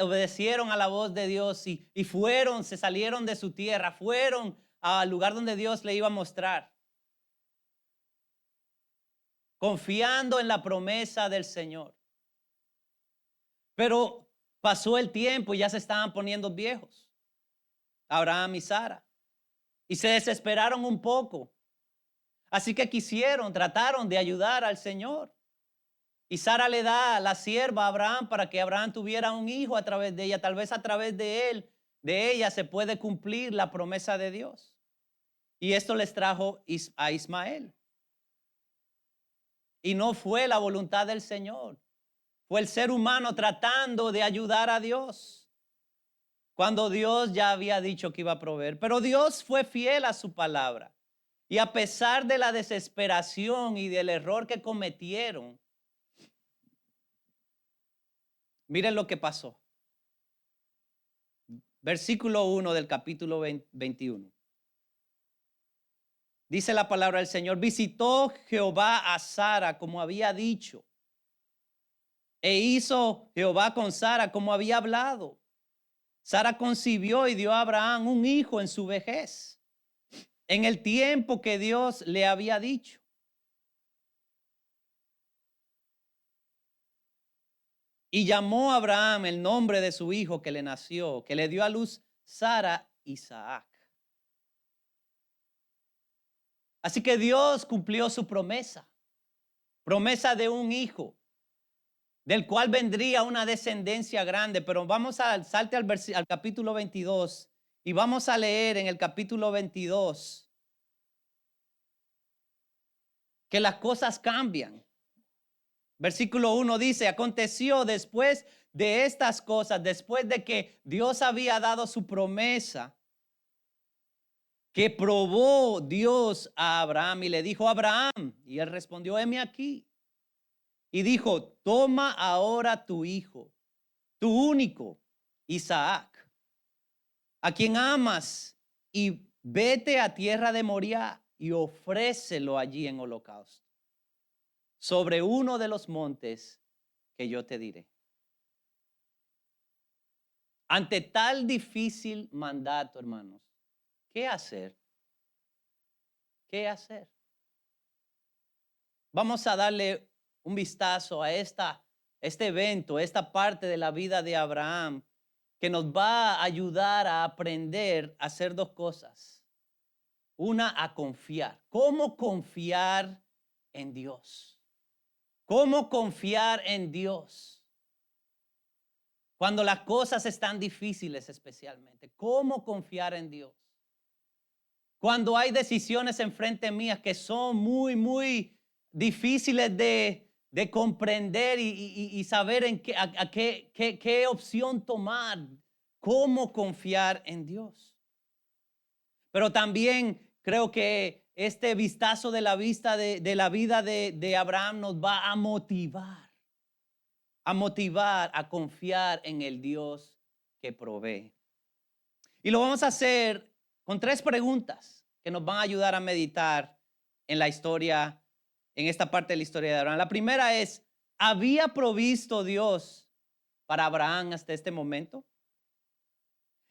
obedecieron a la voz de Dios y fueron, se salieron de su tierra, fueron al lugar donde Dios le iba a mostrar, confiando en la promesa del Señor. Pero pasó el tiempo y ya se estaban poniendo viejos, Abraham y Sara, y se desesperaron un poco. Así que trataron de ayudar al Señor. Y Sara le da la sierva a Abraham para que Abraham tuviera un hijo a través de ella. Tal vez a través de él, de ella, se puede cumplir la promesa de Dios. Y esto les trajo a Ismael. Y no fue la voluntad del Señor. Fue el ser humano tratando de ayudar a Dios, cuando Dios ya había dicho que iba a proveer. Pero Dios fue fiel a su palabra. Y a pesar de la desesperación y del error que cometieron, miren lo que pasó. Versículo 1 del capítulo 21. Dice la palabra del Señor: visitó Jehová a Sara como había dicho, e hizo Jehová con Sara como había hablado. Sara concibió y dio a Abraham un hijo en su vejez, en el tiempo que Dios le había dicho. Y llamó a Abraham el nombre de su hijo que le nació, que le dio a luz Sara, Isaac. Así que Dios cumplió su promesa, promesa de un hijo, del cual vendría una descendencia grande. Pero salte al capítulo 22 y vamos a leer en el capítulo 22 que las cosas cambian. Versículo 1 dice: aconteció después de estas cosas, después de que Dios había dado su promesa, que probó Dios a Abraham y le dijo: Abraham, y él respondió: heme aquí. Y dijo: toma ahora tu hijo, tu único, Isaac, a quien amas, y vete a tierra de Moriah y ofrécelo allí en holocausto, sobre uno de los montes que yo te diré. Ante tal difícil mandato, hermanos, ¿qué hacer? ¿Qué hacer? Vamos a darle un vistazo a este evento, esta parte de la vida de Abraham, que nos va a ayudar a aprender a hacer dos cosas. Una, a confiar. ¿Cómo confiar en Dios? ¿Cómo confiar en Dios? Cuando las cosas están difíciles especialmente. ¿Cómo confiar en Dios? Cuando hay decisiones enfrente mías que son muy difíciles de comprender y saber qué opción tomar, cómo confiar en Dios. Pero también creo que este vistazo de la la vida de Abraham nos va a motivar a confiar en el Dios que provee. Y lo vamos a hacer con tres preguntas que nos van a ayudar a meditar en la historia, en esta parte de la historia de Abraham. La primera es: ¿había provisto Dios para Abraham hasta este momento?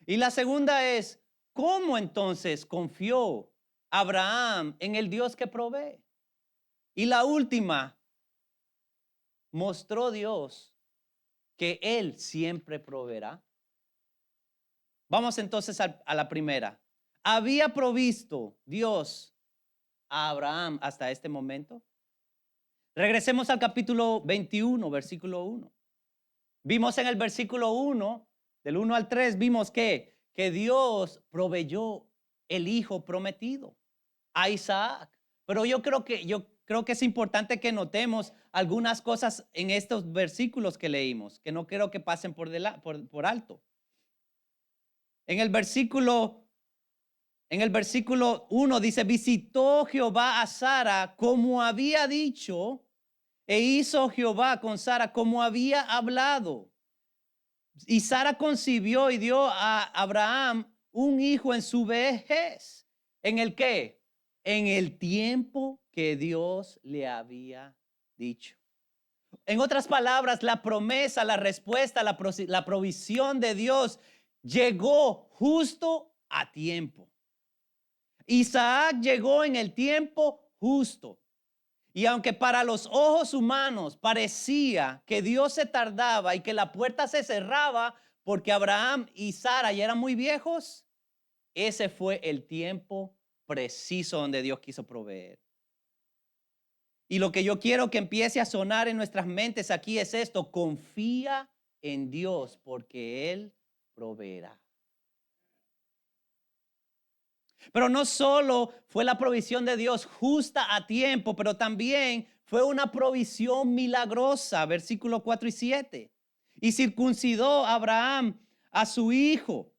Y la segunda es: ¿cómo entonces confió Abraham en el Dios que provee? Y la última: ¿mostró Dios que Él siempre proveerá? Vamos entonces a la primera. ¿Había provisto Dios a Abraham hasta este momento? Regresemos al capítulo 21, versículo 1. Vimos en el versículo 1, del 1 al 3, vimos que Dios proveyó el hijo prometido a Isaac. Pero yo creo que es importante que notemos algunas cosas en estos versículos que leímos, que no quiero que pasen por alto. En el versículo 1 dice: visitó Jehová a Sara como había dicho, e hizo Jehová con Sara como había hablado. Y Sara concibió y dio a Abraham un hijo en su vejez. ¿En el qué? En el tiempo que Dios le había dicho. En otras palabras, la promesa, la respuesta, la provisión de Dios llegó justo a tiempo. Isaac llegó en el tiempo justo. Y aunque para los ojos humanos parecía que Dios se tardaba y que la puerta se cerraba porque Abraham y Sara ya eran muy viejos, ese fue el tiempo preciso donde Dios quiso proveer. Y lo que yo quiero que empiece a sonar en nuestras mentes aquí es esto: confía en Dios porque Él proveerá. Pero no solo fue la provisión de Dios justa a tiempo, pero también fue una provisión milagrosa, versículos 4 y 7. Y circuncidó a Abraham a su hijo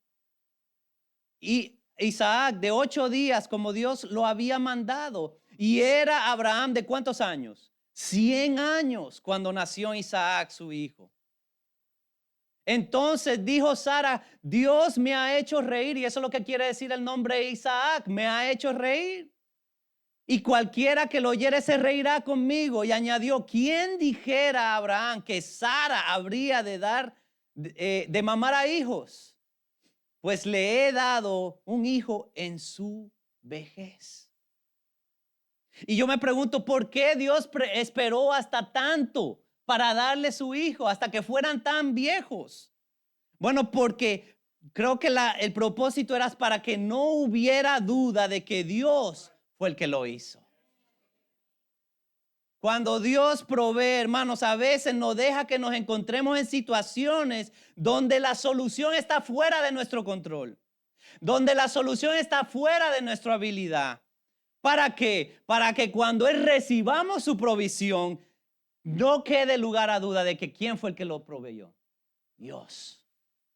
y Isaac de 8 días como Dios lo había mandado. Y era Abraham de ¿cuántos años? 100 años cuando nació Isaac su hijo. Entonces dijo Sara: Dios me ha hecho reír. Y eso es lo que quiere decir el nombre Isaac: me ha hecho reír. Y cualquiera que lo oyere se reirá conmigo. Y añadió: ¿quién dijera a Abraham que Sara habría de dar de mamar a hijos? Pues le he dado un hijo en su vejez. Y yo me pregunto, ¿por qué Dios esperó hasta tanto para darle su hijo, hasta que fueran tan viejos? Bueno, porque creo que el propósito era para que no hubiera duda de que Dios fue el que lo hizo. Cuando Dios provee, hermanos, a veces nos deja que nos encontremos en situaciones donde la solución está fuera de nuestro control, donde la solución está fuera de nuestra habilidad. ¿Para qué? Para que cuando recibamos su provisión, no quede lugar a duda de que quién fue el que lo proveyó. Dios.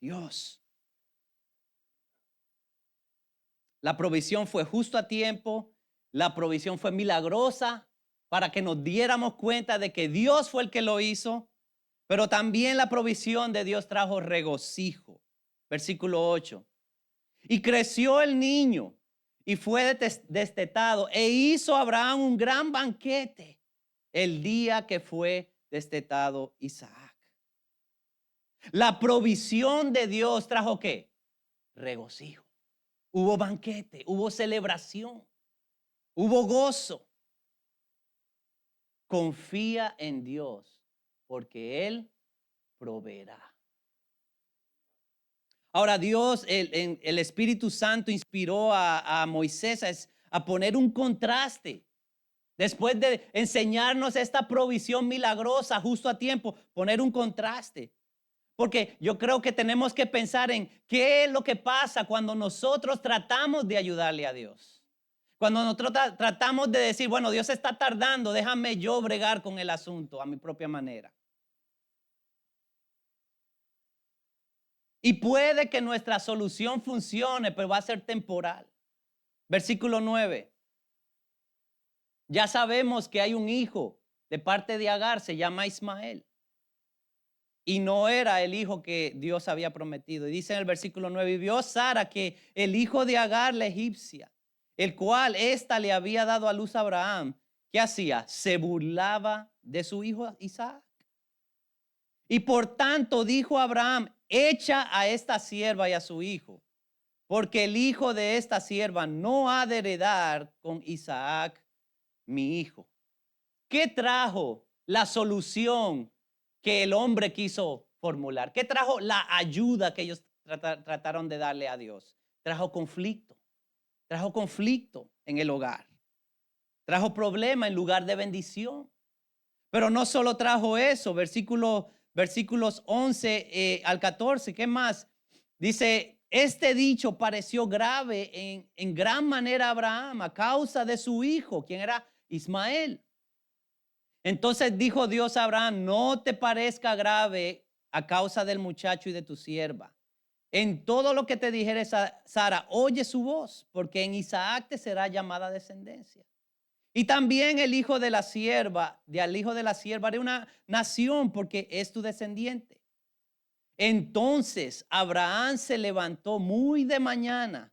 Dios. La provisión fue justo a tiempo. La provisión fue milagrosa para que nos diéramos cuenta de que Dios fue el que lo hizo. Pero también la provisión de Dios trajo regocijo. Versículo 8. Y creció el niño y fue destetado, e hizo Abraham un gran banquete el día que fue destetado Isaac. La provisión de Dios trajo ¿qué? Regocijo. Hubo banquete, hubo celebración, hubo gozo. Confía en Dios porque Él proveerá. Ahora Dios, el Espíritu Santo inspiró a Moisés a poner un contraste. Después de enseñarnos esta provisión milagrosa justo a tiempo, poner un contraste. Porque yo creo que tenemos que pensar en qué es lo que pasa cuando nosotros tratamos de ayudarle a Dios. Cuando nosotros tratamos de decir, bueno, Dios está tardando, déjame yo bregar con el asunto a mi propia manera. Y puede que nuestra solución funcione, pero va a ser temporal. Versículo 9. Ya sabemos que hay un hijo de parte de Agar, se llama Ismael. Y no era el hijo que Dios había prometido. Y dice en el versículo 9, y vio Sara que el hijo de Agar, la egipcia, el cual ésta le había dado a luz a Abraham, ¿qué hacía? Se burlaba de su hijo Isaac. Y por tanto dijo Abraham: echa a esta sierva y a su hijo, porque el hijo de esta sierva no ha de heredar con Isaac, mi hijo. ¿Qué trajo la solución que el hombre quiso formular? ¿Qué trajo la ayuda que ellos trataron de darle a Dios? Trajo conflicto en el hogar. Trajo problema en lugar de bendición. Pero no solo trajo eso, versículos 11 al 14, ¿qué más? Dice, este dicho pareció grave en gran manera a Abraham a causa de su hijo, quien era Ismael. Entonces dijo Dios a Abraham: no te parezca grave a causa del muchacho y de tu sierva. En todo lo que te dijere Sara, oye su voz, porque en Isaac te será llamada descendencia. Y también el hijo de la sierva, al hijo de la sierva haré una nación, porque es tu descendiente. Entonces Abraham se levantó muy de mañana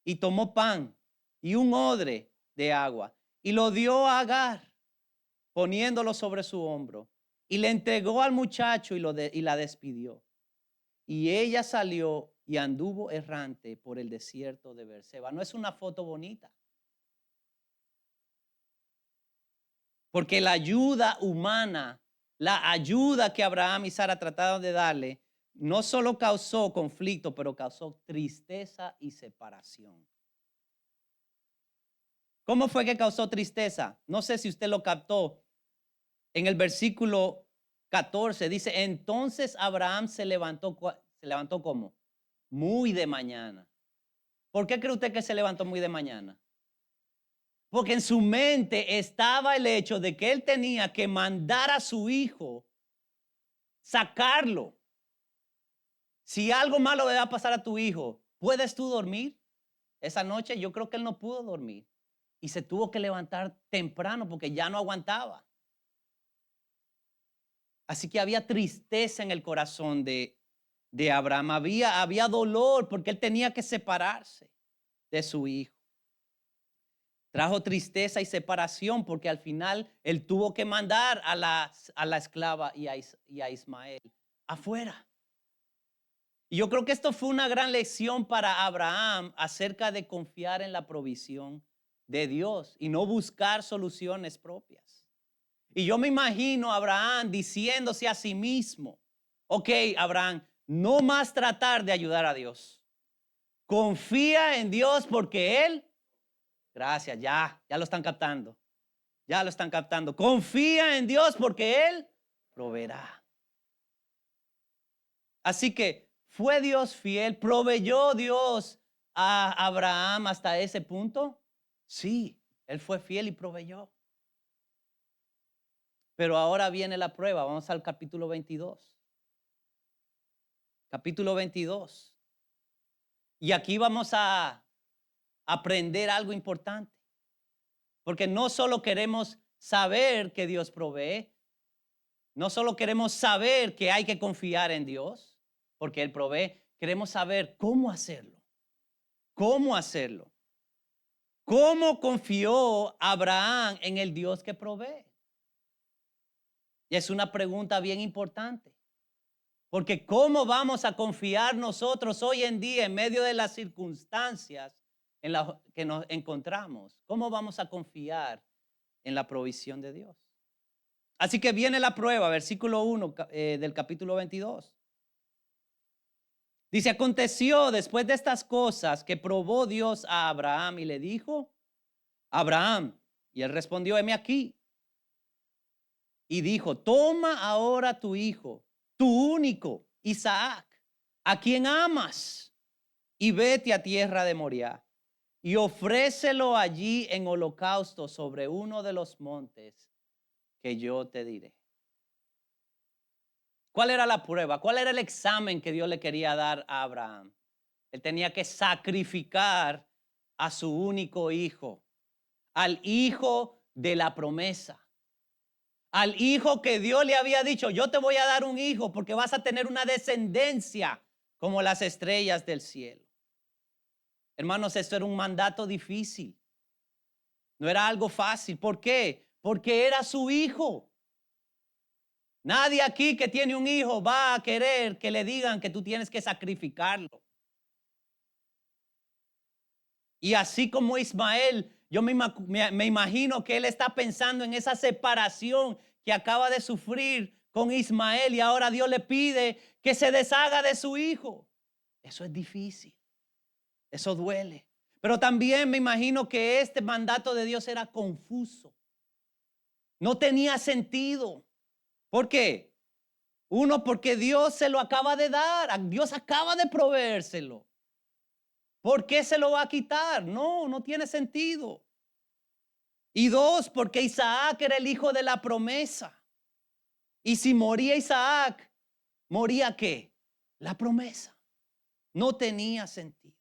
y tomó pan y un odre de agua y lo dio a Agar, poniéndolo sobre su hombro. y le entregó al muchacho y la despidió. Y ella salió y anduvo errante por el desierto de Beerseba. No es una foto bonita, porque la ayuda humana, la ayuda que Abraham y Sara trataron de darle, no solo causó conflicto, pero causó tristeza y separación. ¿Cómo fue que causó tristeza? No sé si usted lo captó. En el versículo 14 dice, entonces Abraham se levantó como muy de mañana. ¿Por qué cree usted que se levantó muy de mañana? Porque en su mente estaba el hecho de que él tenía que mandar a su hijo, sacarlo. Si algo malo le va a pasar a tu hijo, ¿puedes tú dormir? Esa noche yo creo que él no pudo dormir y se tuvo que levantar temprano porque ya no aguantaba. Así que había tristeza en el corazón de Abraham. Había dolor porque él tenía que separarse de su hijo. Trajo tristeza y separación porque al final él tuvo que mandar a la esclava y a Ismael afuera. Y yo creo que esto fue una gran lección para Abraham acerca de confiar en la provisión de Dios y no buscar soluciones propias. Y yo me imagino a Abraham diciéndose a sí mismo, ok, Abraham, no más tratar de ayudar a Dios. Confía en Dios porque Él, gracias, ya lo están captando. Ya lo están captando. Confía en Dios porque Él proveerá. Así que fue Dios fiel, proveyó Dios a Abraham hasta ese punto. Sí, Él fue fiel y proveyó. Pero ahora viene la prueba. Vamos al capítulo 22. Capítulo 22. Y aquí vamos a aprender algo importante. Porque no solo queremos saber que Dios provee, no solo queremos saber que hay que confiar en Dios, porque Él provee, queremos saber cómo hacerlo. ¿Cómo hacerlo? ¿Cómo confió Abraham en el Dios que provee? Y es una pregunta bien importante. Porque ¿cómo vamos a confiar nosotros hoy en día en medio de las circunstancias en las que nos encontramos? ¿Cómo vamos a confiar en la provisión de Dios? Así que viene la prueba, versículo 1 del capítulo 22. Dice, aconteció después de estas cosas que probó Dios a Abraham y le dijo, Abraham, y él respondió, heme aquí. Y dijo, toma ahora tu hijo, tu único, Isaac, a quien amas, y vete a tierra de Moriah, y ofrécelo allí en holocausto sobre uno de los montes que yo te diré. ¿Cuál era la prueba? ¿Cuál era el examen que Dios le quería dar a Abraham? Él tenía que sacrificar a su único hijo, al hijo de la promesa, al hijo que Dios le había dicho, yo te voy a dar un hijo porque vas a tener una descendencia como las estrellas del cielo. Hermanos, esto era un mandato difícil. No era algo fácil. ¿Por qué? Porque era su hijo. Nadie aquí que tiene un hijo va a querer que le digan que tú tienes que sacrificarlo. Y así como Ismael, yo me imagino que él está pensando en esa separación que acaba de sufrir con Ismael y ahora Dios le pide que se deshaga de su hijo. Eso es difícil, eso duele. Pero también me imagino que este mandato de Dios era confuso. No tenía sentido. ¿Por qué? Uno, porque Dios se lo acaba de dar, Dios acaba de proveérselo. ¿Por qué se lo va a quitar? No, no tiene sentido. Y dos, porque Isaac era el hijo de la promesa. Y si moría Isaac, ¿moría qué? La promesa. No tenía sentido.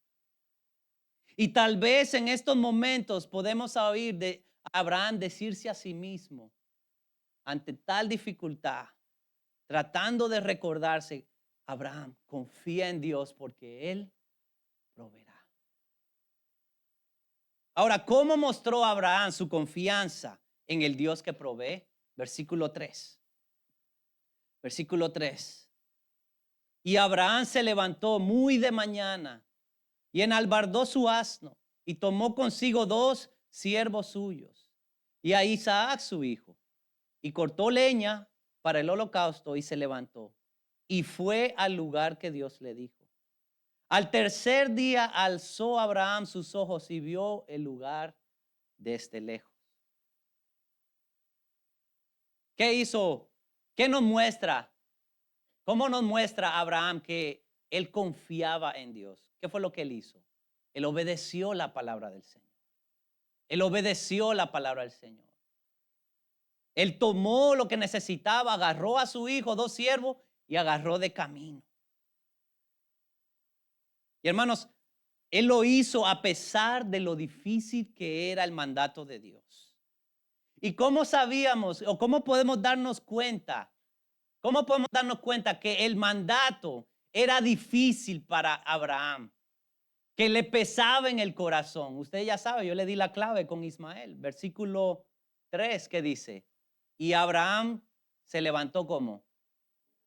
Y tal vez en estos momentos podemos oír de Abraham decirse a sí mismo, ante tal dificultad, tratando de recordarse, Abraham, confía en Dios porque Él proveerá. Ahora, ¿cómo mostró Abraham su confianza en el Dios que provee? Versículo 3. Versículo 3. Y Abraham se levantó muy de mañana y enalbardó su asno y tomó consigo 2 siervos suyos y a Isaac su hijo y cortó leña para el holocausto y se levantó y fue al lugar que Dios le dijo. Al tercer día alzó Abraham sus ojos y vio el lugar desde lejos. ¿Qué hizo? ¿Qué nos muestra? ¿Cómo nos muestra Abraham que él confiaba en Dios? ¿Qué fue lo que él hizo? Él obedeció la palabra del Señor. Él obedeció la palabra del Señor. Él tomó lo que necesitaba, agarró a su hijo, 2 siervos y agarró de camino. Y hermanos, él lo hizo a pesar de lo difícil que era el mandato de Dios. ¿Y cómo sabíamos o cómo podemos darnos cuenta? ¿Cómo podemos darnos cuenta que el mandato era difícil para Abraham? Que le pesaba en el corazón. Usted ya sabe, yo le di la clave con Ismael. Versículo 3 que dice, y Abraham se levantó como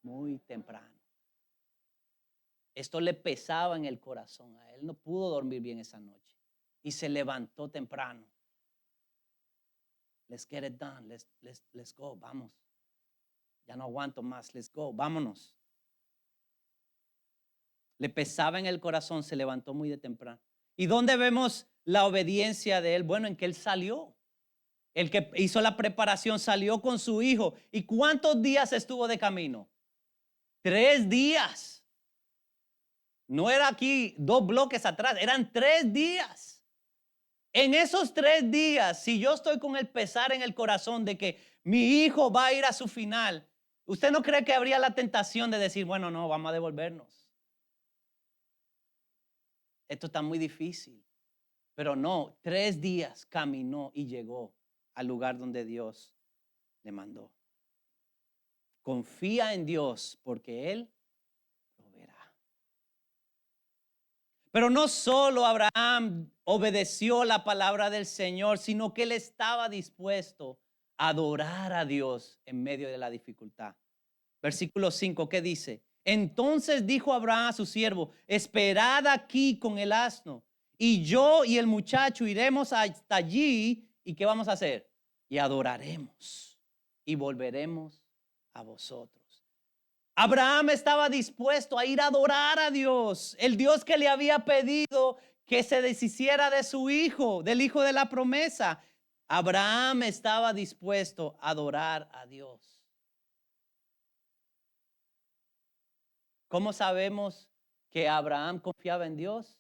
muy temprano. Esto le pesaba en el corazón a él. No pudo dormir bien esa noche. Y se levantó temprano. Let's get it done. Let's go. Vamos. Ya no aguanto más. Let's go. Vámonos. Le pesaba en el corazón. Se levantó muy de temprano. ¿Y dónde vemos la obediencia de él? Bueno, en que él salió. El que hizo la preparación salió con su hijo. ¿Y cuántos días estuvo de camino? 3 días. No era aquí 2 bloques atrás, eran 3 días. En esos 3 días, si yo estoy con el pesar en el corazón de que mi hijo va a ir a su final, ¿usted no cree que habría la tentación de decir, bueno, no, vamos a devolvernos? Esto está muy difícil. Pero no, 3 días caminó y llegó al lugar donde Dios le mandó. Confía en Dios porque Él proveerá. Pero no solo Abraham obedeció la palabra del Señor, sino que él estaba dispuesto a adorar a Dios en medio de la dificultad. Versículo 5, ¿qué dice? Entonces dijo Abraham a su siervo, esperad aquí con el asno, y yo y el muchacho iremos hasta allí, ¿y qué vamos a hacer? Y adoraremos, y volveremos a vosotros. Abraham estaba dispuesto a ir a adorar a Dios, el Dios que le había pedido que se deshiciera de su hijo, del hijo de la promesa. Abraham estaba dispuesto a adorar a Dios. ¿Cómo sabemos que Abraham confiaba en Dios?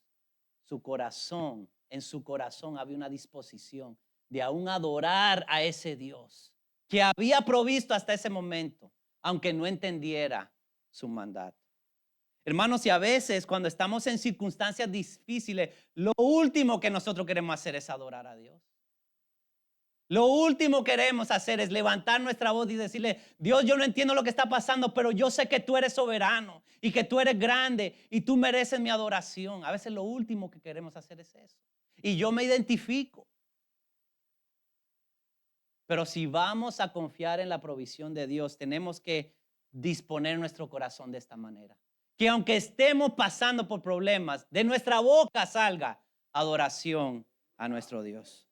Su corazón, en su corazón había una disposición de aún adorar a ese Dios que había provisto hasta ese momento, aunque no entendiera su mandato. Hermanos, y a veces cuando estamos en circunstancias difíciles, lo último que nosotros queremos hacer es adorar a Dios. Lo último que queremos hacer es levantar nuestra voz y decirle, Dios, yo no entiendo lo que está pasando, pero yo sé que tú eres soberano y que tú eres grande y tú mereces mi adoración. A veces lo último que queremos hacer es eso. Y yo me identifico. Pero si vamos a confiar en la provisión de Dios, tenemos que disponer nuestro corazón de esta manera. Que aunque estemos pasando por problemas, de nuestra boca salga adoración a nuestro Dios.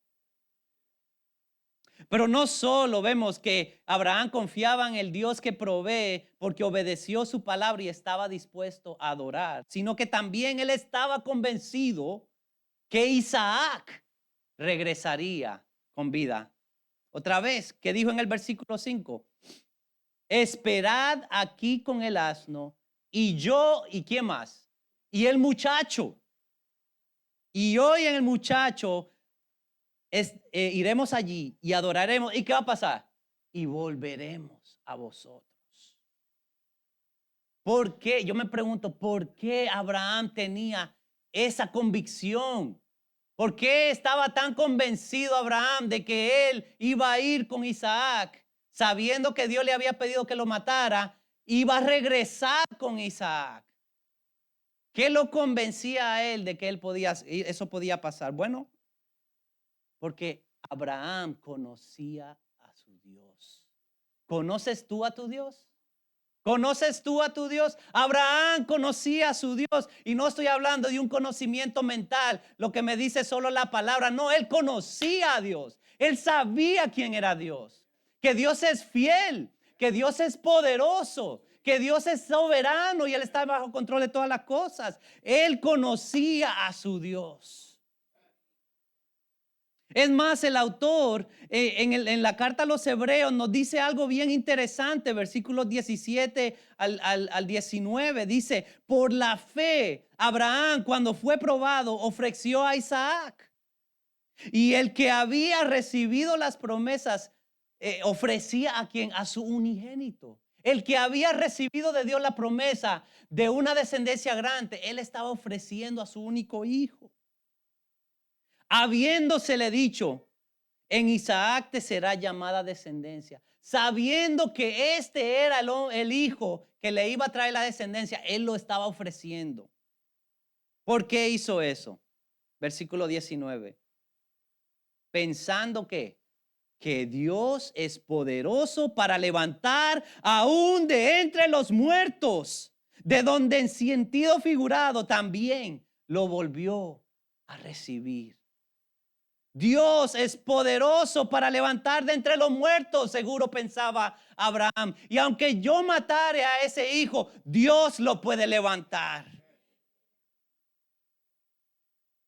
Pero no solo vemos que Abraham confiaba en el Dios que provee porque obedeció su palabra y estaba dispuesto a adorar, sino que también él estaba convencido que Isaac regresaría con vida. Otra vez, que dijo en el versículo 5, esperad aquí con el asno y yo, ¿y quién más? Y el muchacho. Y hoy en el muchacho iremos allí y adoraremos. ¿Y qué va a pasar? Y volveremos a vosotros. ¿Por qué? Yo me pregunto, ¿por qué Abraham tenía esa convicción? ¿Por qué estaba tan convencido Abraham de que él iba a ir con Isaac, sabiendo que Dios le había pedido que lo matara, iba a regresar con Isaac? ¿Qué lo convencía a él de que eso podía pasar? Bueno, porque Abraham conocía a su Dios. ¿Conoces tú a tu Dios? ¿Conoces tú a tu Dios? Abraham conocía a su Dios y no estoy hablando de un conocimiento mental, lo que me dice solo la palabra. No, él conocía a Dios. Él sabía quién era Dios. Que Dios es fiel, que Dios es poderoso, que Dios es soberano y él está bajo control de todas las cosas. Él conocía a su Dios. Es más, el autor en la carta a los Hebreos nos dice algo bien interesante, versículos 17 al 19, dice, por la fe, Abraham cuando fue probado ofreció a Isaac, y el que había recibido las promesas ofrecía a quien, a su unigénito. El que había recibido de Dios la promesa de una descendencia grande, él estaba ofreciendo a su único hijo. Habiéndosele dicho, en Isaac te será llamada descendencia. Sabiendo que este era el hijo que le iba a traer la descendencia, él lo estaba ofreciendo. ¿Por qué hizo eso? Versículo 19. Pensando que Dios es poderoso para levantar aún de entre los muertos, de donde en sentido figurado también lo volvió a recibir. Dios es poderoso para levantar de entre los muertos, seguro pensaba Abraham. Y aunque yo matare a ese hijo, Dios lo puede levantar.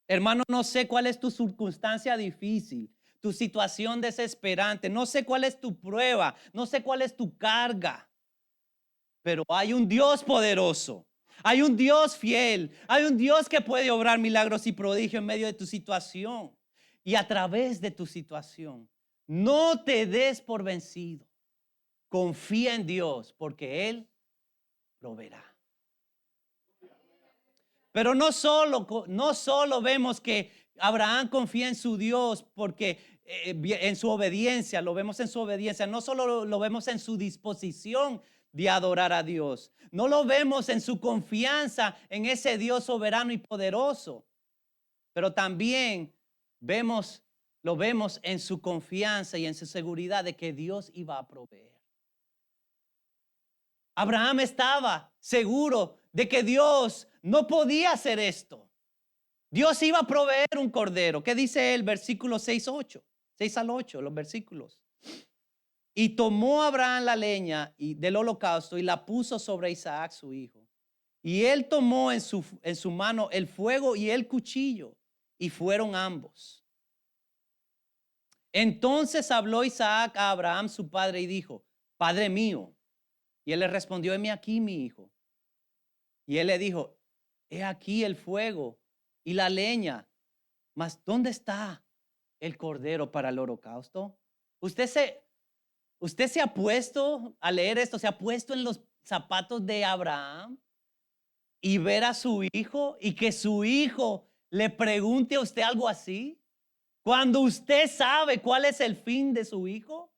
Hermano, no sé cuál es tu circunstancia difícil, tu situación desesperante. No sé cuál es tu prueba, no sé cuál es tu carga. Pero hay un Dios poderoso. Hay un Dios fiel. Hay un Dios que puede obrar milagros y prodigios en medio de tu situación. Y a través de tu situación, no te des por vencido. Confía en Dios porque Él proveerá. Pero no solo vemos que Abraham confía en su Dios porque en su obediencia, lo vemos en su obediencia, no solo lo vemos en su disposición de adorar a Dios, no lo vemos en su confianza en ese Dios soberano y poderoso, pero también lo vemos en su confianza y en su seguridad de que Dios iba a proveer. Abraham estaba seguro de que Dios no podía hacer esto. Dios iba a proveer un cordero. ¿Qué dice el versículo 6 al 8, los versículos? Y tomó Abraham la leña del holocausto y la puso sobre Isaac su hijo. Y él tomó en su mano el fuego y el cuchillo, y fueron ambos. Entonces habló Isaac a Abraham su padre y dijo, Padre mío. Y él le respondió, heme aquí mi hijo. Y él le dijo, he aquí el fuego y la leña, mas ¿dónde está el cordero para el holocausto? Usted se ha puesto a leer esto, se ha puesto en los zapatos de Abraham y ver a su hijo y que su hijo le pregunte a usted algo así, cuando usted sabe cuál es el fin de su hijo.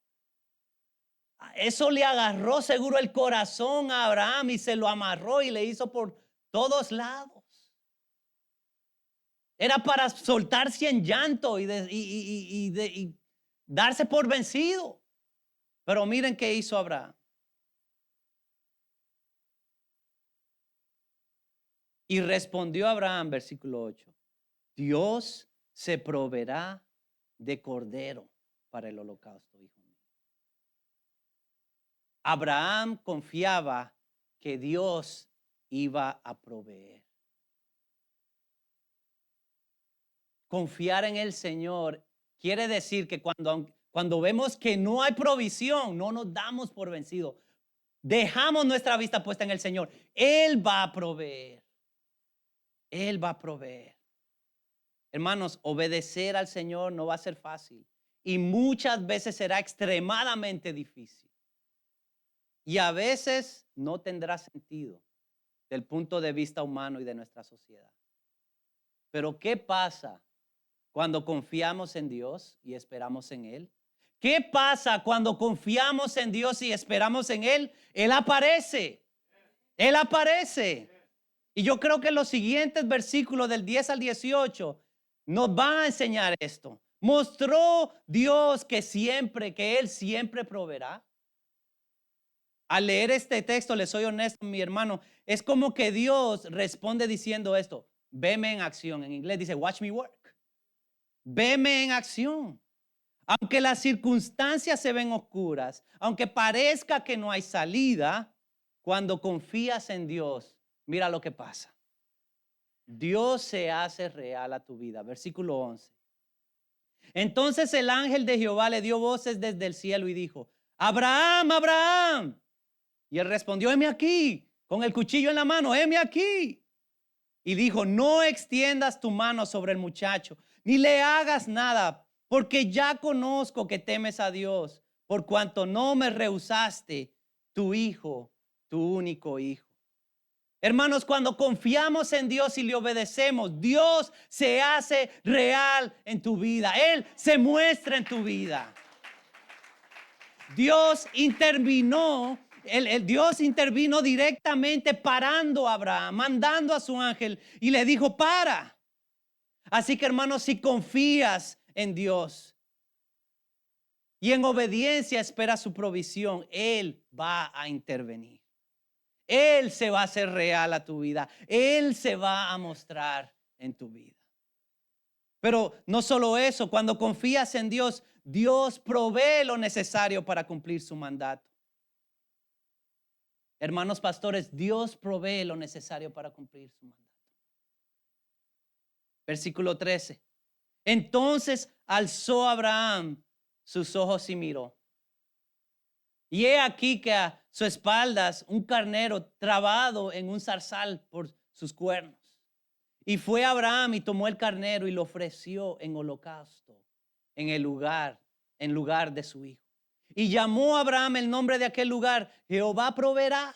Eso le agarró seguro el corazón a Abraham y se lo amarró y le hizo por todos lados. Era para soltarse en llanto y darse por vencido. Pero miren qué hizo Abraham. Y respondió Abraham, versículo 8, Dios se proveerá de cordero para el holocausto, hijo mío. Abraham confiaba que Dios iba a proveer. Confiar en el Señor quiere decir que cuando vemos que no hay provisión, no nos damos por vencido. Dejamos nuestra vista puesta en el Señor. Él va a proveer. Él va a proveer. Hermanos, obedecer al Señor no va a ser fácil. Y muchas veces será extremadamente difícil. Y a veces no tendrá sentido del punto de vista humano y de nuestra sociedad. Pero ¿qué pasa cuando confiamos en Dios y esperamos en Él? ¿Qué pasa cuando confiamos en Dios y esperamos en Él? Él aparece. Él aparece. Y yo creo que los siguientes versículos del 10 al 18 nos van a enseñar esto. Mostró Dios que Él siempre proveerá. Al leer este texto, le soy honesto, mi hermano, es como que Dios responde diciendo esto: veme en acción. En inglés dice, watch me work. Veme en acción. Aunque las circunstancias se ven oscuras, aunque parezca que no hay salida, cuando confías en Dios, mira lo que pasa. Dios se hace real a tu vida. Versículo 11. Entonces el ángel de Jehová le dio voces desde el cielo y dijo: Abraham, Abraham. Y él respondió: heme aquí, con el cuchillo en la mano, heme aquí. Y dijo: no extiendas tu mano sobre el muchacho, ni le hagas nada, porque ya conozco que temes a Dios, por cuanto no me rehusaste tu hijo, tu único hijo. Hermanos, cuando confiamos en Dios y le obedecemos, Dios se hace real en tu vida. Él se muestra en tu vida. Dios intervino. Dios intervino directamente parando a Abraham, mandando a su ángel y le dijo: para. Así que, hermanos, si confías en Dios y en obediencia espera su provisión, Él va a intervenir. Él se va a hacer real a tu vida. Él se va a mostrar en tu vida. Pero no solo eso, cuando confías en Dios, Dios provee lo necesario para cumplir su mandato. Hermanos pastores, Dios provee lo necesario para cumplir su mandato. Versículo 13. Entonces alzó Abraham sus ojos y miró. Y he aquí que a su espaldas un carnero trabado en un zarzal por sus cuernos. Y fue Abraham y tomó el carnero y lo ofreció en holocausto en lugar de su hijo. Y llamó a Abraham el nombre de aquel lugar: Jehová proveerá.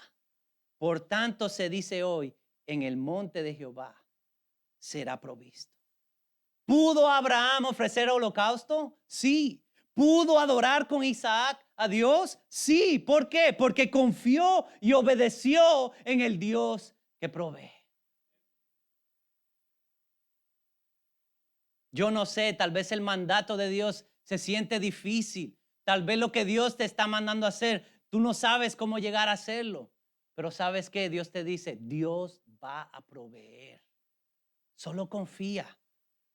Por tanto se dice hoy: en el monte de Jehová será provisto. ¿Pudo Abraham ofrecer holocausto? Sí. ¿Pudo adorar con Isaac a Dios? Sí. ¿Por qué? Porque confió y obedeció en el Dios que provee. Yo no sé, tal vez el mandato de Dios se siente difícil. Tal vez lo que Dios te está mandando a hacer, tú no sabes cómo llegar a hacerlo. Pero ¿sabes qué? Dios te dice: Dios va a proveer. Solo confía.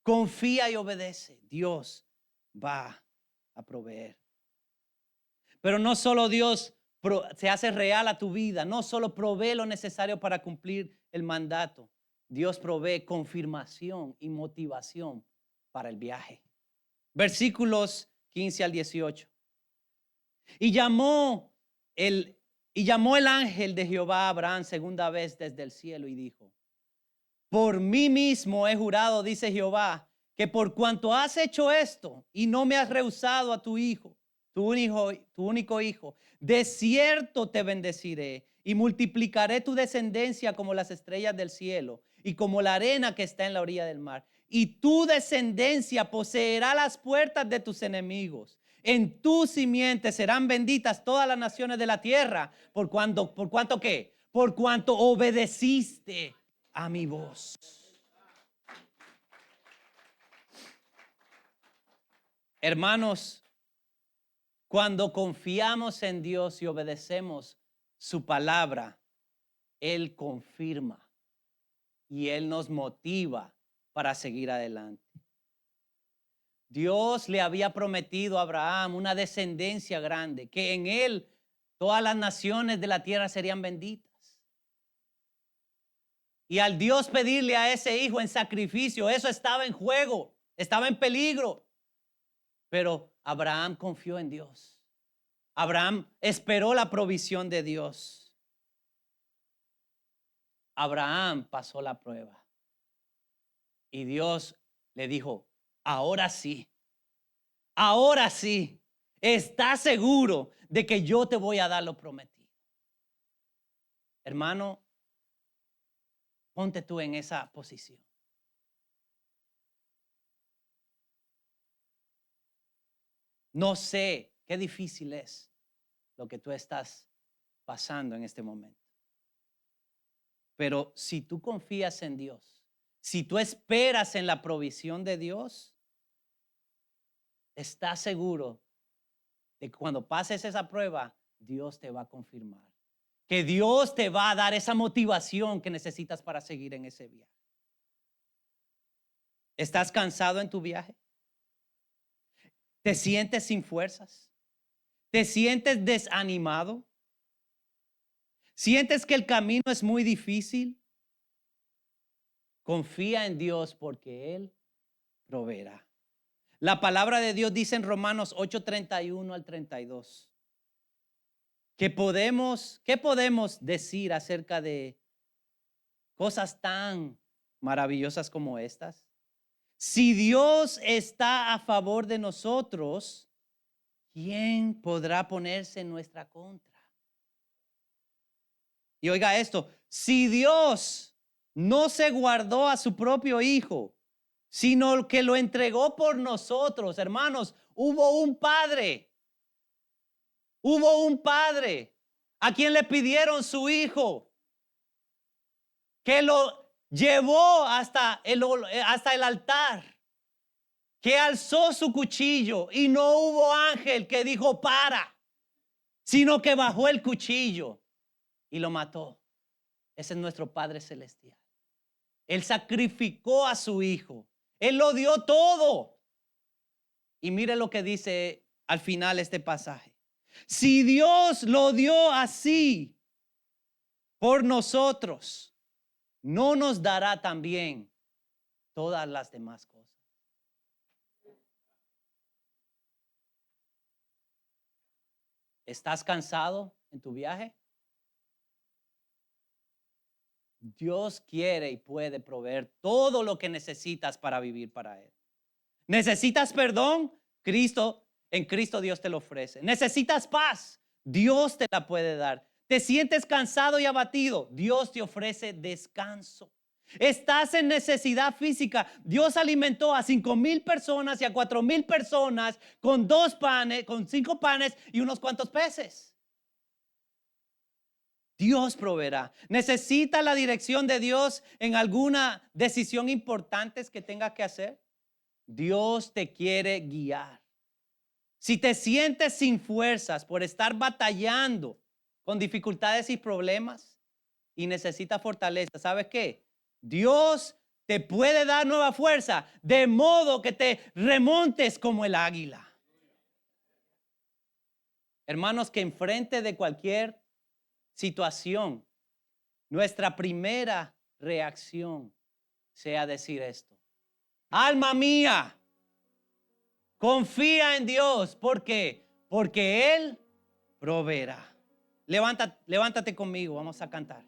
Confía y obedece. Dios va a proveer. Pero no solo Dios se hace real a tu vida, no solo provee lo necesario para cumplir el mandato. Dios provee confirmación y motivación para el viaje. Versículos 15 al 18. Y llamó el, y llamó el ángel de Jehová a Abraham segunda vez desde el cielo y dijo: por mí mismo he jurado, dice Jehová, que por cuanto has hecho esto y no me has rehusado a tu hijo, tu único hijo, de cierto te bendeciré y multiplicaré tu descendencia como las estrellas del cielo y como la arena que está en la orilla del mar. Y tu descendencia poseerá las puertas de tus enemigos. En tu simiente serán benditas todas las naciones de la tierra. ¿Por cuanto qué? Por cuanto obedeciste a mi voz. Hermanos, cuando confiamos en Dios y obedecemos su palabra, Él confirma y Él nos motiva para seguir adelante. Dios le había prometido a Abraham una descendencia grande, que en él todas las naciones de la tierra serían benditas. Y al Dios pedirle a ese hijo en sacrificio, eso estaba en juego, estaba en peligro. Pero Abraham confió en Dios. Abraham esperó la provisión de Dios. Abraham pasó la prueba. Y Dios le dijo: ahora sí, ¿estás seguro de que yo te voy a dar lo prometido? Hermano, ponte tú en esa posición. No sé qué difícil es lo que tú estás pasando en este momento. Pero si tú confías en Dios, si tú esperas en la provisión de Dios, estás seguro de que cuando pases esa prueba, Dios te va a confirmar. que Dios te va a dar esa motivación que necesitas para seguir en ese viaje. ¿Estás cansado en tu viaje? ¿Te sientes sin fuerzas? ¿Te sientes desanimado? ¿Sientes que el camino es muy difícil? Confía en Dios porque Él proveerá. La palabra de Dios dice en Romanos 8:31 al 32 ¿qué podemos decir acerca de cosas tan maravillosas como estas? Si Dios está a favor de nosotros, ¿quién podrá ponerse en nuestra contra? Y oiga esto, si Dios no se guardó a su propio Hijo, sino que lo entregó por nosotros, hermanos, hubo un padre a quien le pidieron su hijo, que lo llevó hasta el altar, que alzó su cuchillo y no hubo ángel que dijo para, sino que bajó el cuchillo y lo mató. Ese es nuestro Padre Celestial. Él sacrificó a su hijo. Él lo dio todo. Y mire lo que dice al final este pasaje. Si Dios lo dio así por nosotros, ¿no nos dará también todas las demás cosas? ¿Estás cansado en tu viaje? Dios quiere y puede proveer todo lo que necesitas para vivir para Él. ¿Necesitas perdón? En Cristo Dios te lo ofrece. ¿Necesitas paz? Dios te la puede dar. ¿Te sientes cansado y abatido? Dios te ofrece descanso. ¿Estás en necesidad física? Dios alimentó a 5,000 personas y a 4,000 personas con 5 panes y unos cuantos peces. Dios proveerá. ¿Necesita la dirección de Dios en alguna decisión importante que tengas que hacer? Dios te quiere guiar. Si te sientes sin fuerzas por estar batallando con dificultades y problemas y necesitas fortaleza, ¿sabes qué? Dios te puede dar nueva fuerza de modo que te remontes como el águila. Hermanos, que enfrente de cualquier situación, nuestra primera reacción sea decir esto: alma mía, confía en Dios. ¿Por qué? Porque Él proveerá. Levántate conmigo, vamos a cantar.